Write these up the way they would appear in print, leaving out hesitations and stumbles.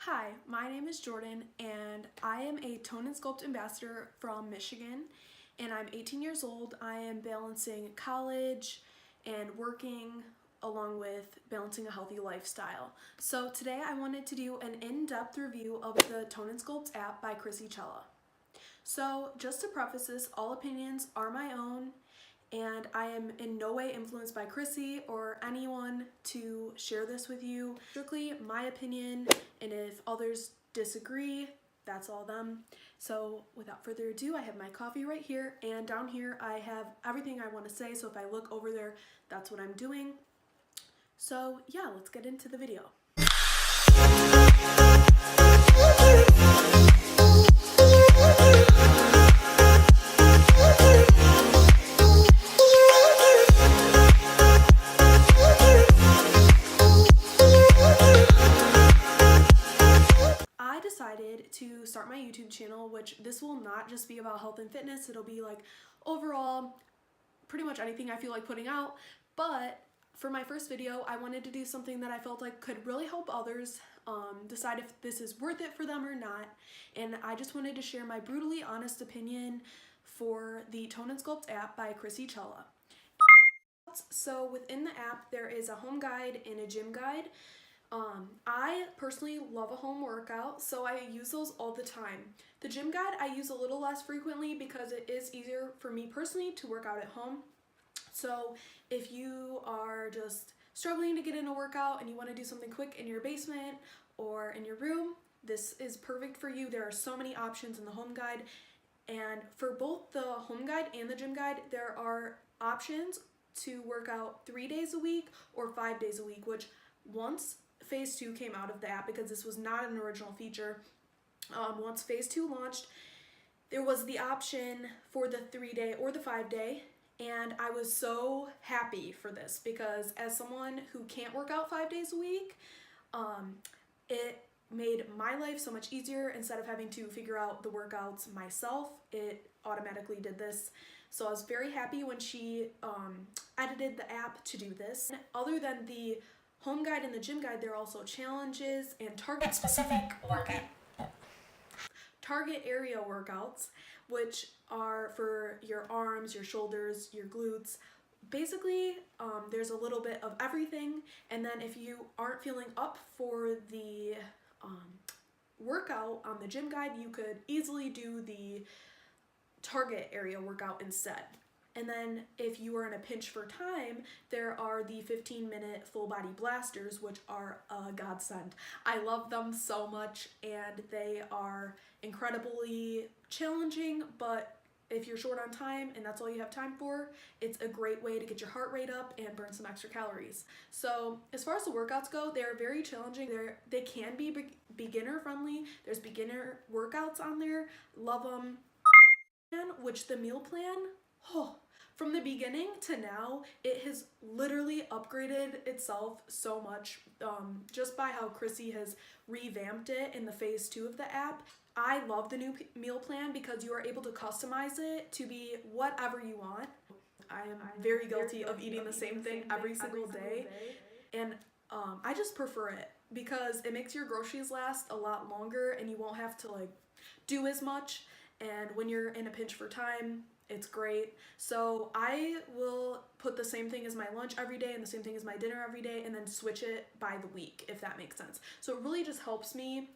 Hi, my name is Jordan and I am a Tone and Sculpt ambassador from Michigan and I'm 18 years old. I am balancing college and working along with balancing a healthy lifestyle. So today I wanted to do an in-depth review of the Tone and Sculpt app by Krissy Cela. So just to preface this, all opinions are my own and I am in no way influenced by Krissy or anyone to share this with you. Strictly my opinion, and if others disagree, that's all them. So without further ado, I have my coffee right here, and down here I have everything I want to say, so if I look over there, that's what I'm doing. So yeah, let's get into the video. To start my YouTube channel, which this will not just be about health and fitness, it'll be like overall pretty much anything I feel like putting out. But for my first video, I wanted to do something that I felt like could really help others decide if this is worth it for them or not. And I just wanted to share my brutally honest opinion for the Tone and Sculpt app by Krissy Cela. So within the app, there is a home guide and a gym guide. I personally love a home workout, so I use those all the time. The gym guide I use a little less frequently because it is easier for me personally to work out at home. So if you are just struggling to get in a workout and you want to do something quick in your basement or in your room, this is perfect for you. There are so many options in the home guide, and for both the home guide and the gym guide, there are options to work out 3 days a week or 5 days a week, which once Phase 2 came out of the app, because this was not an original feature, once Phase 2 launched, there was the option for the 3-day or the 5-day, and I was so happy for this because as someone who can't work out 5 days a week, it made my life so much easier. Instead of having to figure out the workouts myself, it automatically did this. So I was very happy when she edited the app to do this. Other than the home guide and the gym guide, there are also challenges and target area workouts, which are for your arms, your shoulders, your glutes. Basically, there's a little bit of everything. And then if you aren't feeling up for the workout on the gym guide, you could easily do the target area workout instead. And then if you are in a pinch for time, there are the 15-minute full body blasters, which are a godsend. I love them so much, and they are incredibly challenging, but if you're short on time and that's all you have time for, it's a great way to get your heart rate up and burn some extra calories. So as far as the workouts go, they're very challenging. They can be beginner friendly. There's beginner workouts on there. Love them. Which the meal plan, from the beginning to now, it has literally upgraded itself so much, just by how Krissy has revamped it in the Phase 2 of the app. I love the new meal plan because you are able to customize it to be whatever you want. I am very guilty of eating the same thing every single day, and I just prefer it because it makes your groceries last a lot longer and you won't have to like do as much. And when you're in a pinch for time, it's great. So I will put the same thing as my lunch every day and the same thing as my dinner every day, and then switch it by the week, if that makes sense. So it really just helps me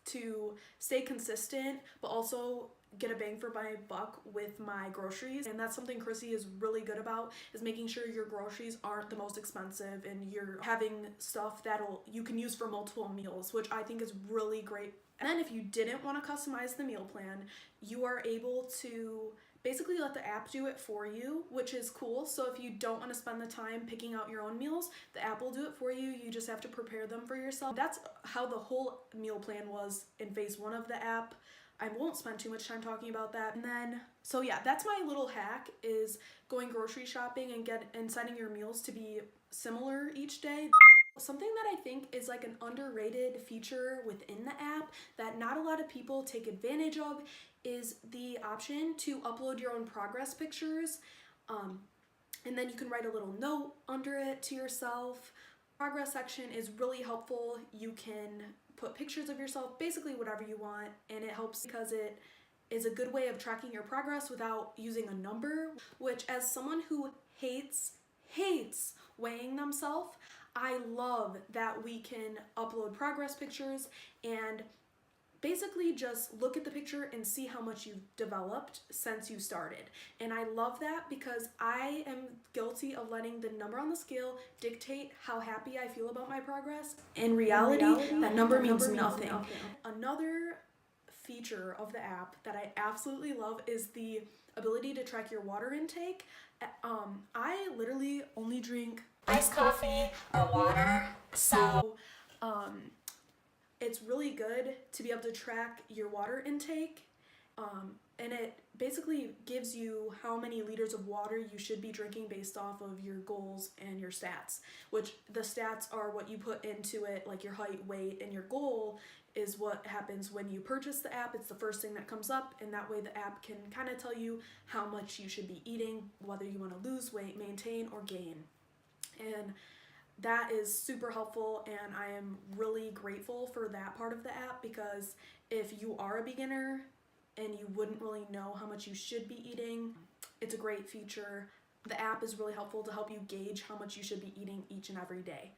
to stay consistent, but also get a bang for my buck with my groceries. And that's something Krissy is really good about, is making sure your groceries aren't the most expensive and you're having stuff you can use for multiple meals, which I think is really great. And then if you didn't want to customize the meal plan, you are able to basically let the app do it for you, which is cool. So if you don't want to spend the time picking out your own meals, the app will do it for you. You just have to prepare them for yourself. That's how the whole meal plan was in Phase 1 of the app. I won't spend too much time talking about that. And then, so yeah, that's my little hack, is going grocery shopping and setting your meals to be similar each day. Something that I think is like an underrated feature within the app that not a lot of people take advantage of is the option to upload your own progress pictures. And then you can write a little note under it to yourself, Progress section is really helpful. You can put pictures of yourself, basically whatever you want, and it helps because it is a good way of tracking your progress without using a number, which as someone who hates weighing themselves, I love that we can upload progress pictures and basically just look at the picture and see how much you've developed since you started. And I love that because I am guilty of letting the number on the scale dictate how happy I feel about my progress. In reality, that number means nothing. Another feature of the app that I absolutely love is the ability to track your water intake. I literally only drink iced coffee or water, so it's really good to be able to track your water intake, and it basically gives you how many liters of water you should be drinking based off of your goals and your stats, which the stats are what you put into it, like your height, weight, and your goal is what happens when you purchase the app. It's the first thing that comes up, and that way the app can kind of tell you how much you should be eating, whether you want to lose weight, maintain, or gain. And that is super helpful, and I am really grateful for that part of the app, because if you are a beginner and you wouldn't really know how much you should be eating, it's a great feature. The app is really helpful to help you gauge how much you should be eating each and every day.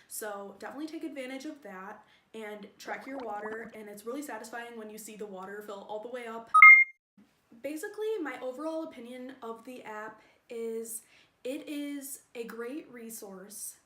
So definitely take advantage of that and track your water, and it's really satisfying when you see the water fill all the way up. Basically, my overall opinion of the app is it is a great resource.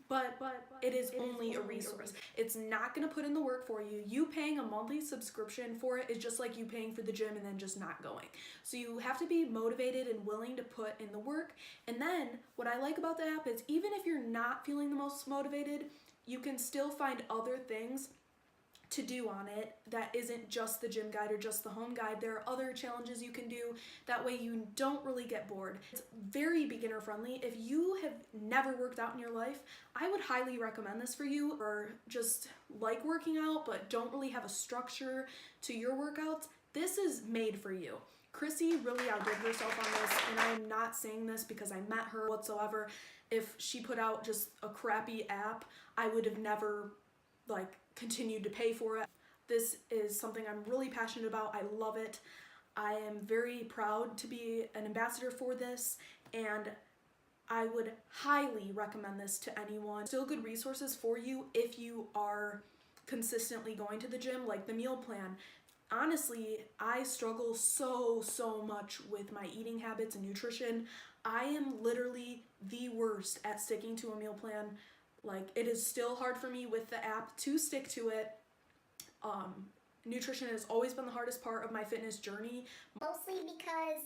But it is only a resource. It's not going to put in the work for you. You paying a monthly subscription for it is just like you paying for the gym and then just not going. So you have to be motivated and willing to put in the work. And then what I like about the app is even if you're not feeling the most motivated, you can still find other things to do on it that isn't just the gym guide or just the home guide. There are other challenges you can do. That way you don't really get bored. It's very beginner friendly. If you have never worked out in your life, I would highly recommend this for you, or just like working out but don't really have a structure to your workouts. This is made for you. Krissy really outdid herself on this, and I am not saying this because I met her whatsoever. If she put out just a crappy app, I would have never continued to pay for it. This is something I'm really passionate about. I love it. I am very proud to be an ambassador for this, and I would highly recommend this to anyone. Still good resources for you if you are consistently going to the gym, like the meal plan. Honestly, I struggle so much with my eating habits and nutrition. I am literally the worst at sticking to a meal plan. It is still hard for me with the app to stick to it. Nutrition has always been the hardest part of my fitness journey. Mostly because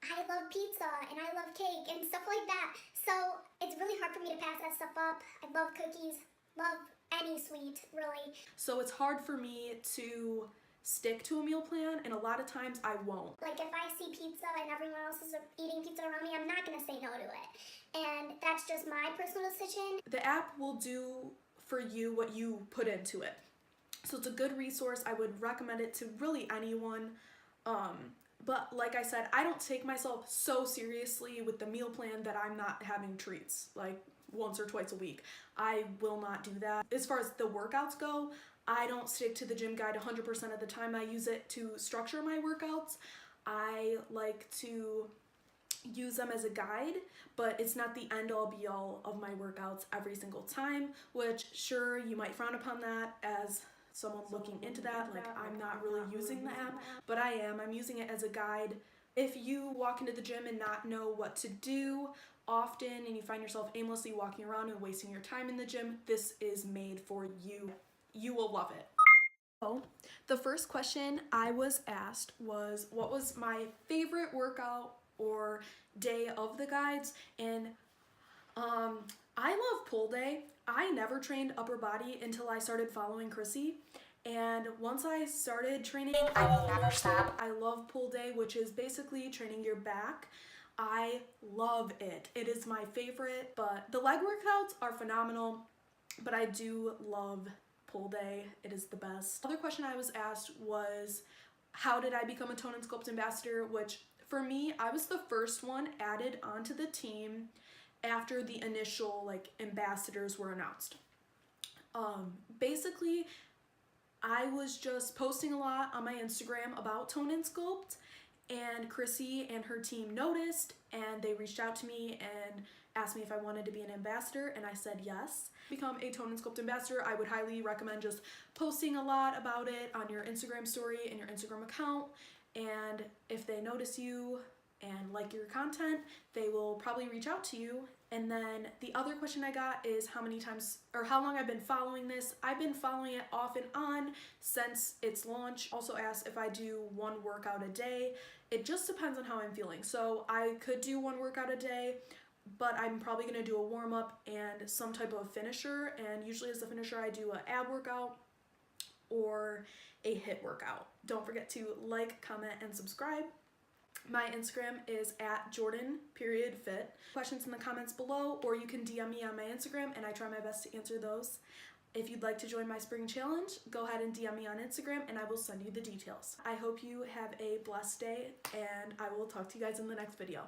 I love pizza and I love cake and stuff like that. So it's really hard for me to pass that stuff up. I love cookies, love any sweet, really. So it's hard for me to stick to a meal plan, and a lot of times I won't. Like if I see pizza and everyone else is eating pizza around me, I'm not gonna say no to it. And that's just my personal decision. The app will do for you what you put into it. So it's a good resource. I would recommend it to really anyone. But like I said, I don't take myself so seriously with the meal plan that I'm not having treats like once or twice a week. I will not do that. As far as the workouts go, I don't stick to the gym guide 100% of the time. I use it to structure my workouts. I like to use them as a guide, but it's not the end-all be-all of my workouts every single time, which sure, you might frown upon that as someone looking into that, like I'm not really using the app, but I am. I'm using it as a guide. If you walk into the gym and not know what to do often and you find yourself aimlessly walking around and wasting your time in the gym, this is made for you. You will love it. So, the first question I was asked was, what was my favorite workout or day of the guides? And I love pull day. I never trained upper body until I started following Krissy, and once I started training, I will never stop. I love pull day, which is basically training your back. I love it. It is my favorite, but the leg workouts are phenomenal, but I do love pull day. It is the best. Other question I was asked was, how did I become a Tone and Sculpt ambassador? Which for me, I was the first one added onto the team, after the initial like ambassadors were announced. Basically, I was just posting a lot on my Instagram about Tone and Sculpt, and Krissy and her team noticed, and they reached out to me and asked me if I wanted to be an ambassador, and I said yes. Become a Tone and Sculpt ambassador, I would highly recommend just posting a lot about it on your Instagram story and your Instagram account, and if they notice you and like your content, they will probably reach out to you. And then the other question I got is how many times or how long I've been following this. I've been following it off and on since its launch. Also asked if I do one workout a day. It just depends on how I'm feeling. So I could do one workout a day, but I'm probably gonna do a warm-up and some type of finisher. And usually as the finisher, I do an ab workout or a HIIT workout. Don't forget to like, comment, and subscribe. My Instagram is @Jordan.fit. Questions in the comments below, or you can DM me on my Instagram and I try my best to answer those. If you'd like to join my spring challenge, go ahead and DM me on Instagram and I will send you the details. I hope you have a blessed day, and I will talk to you guys in the next video.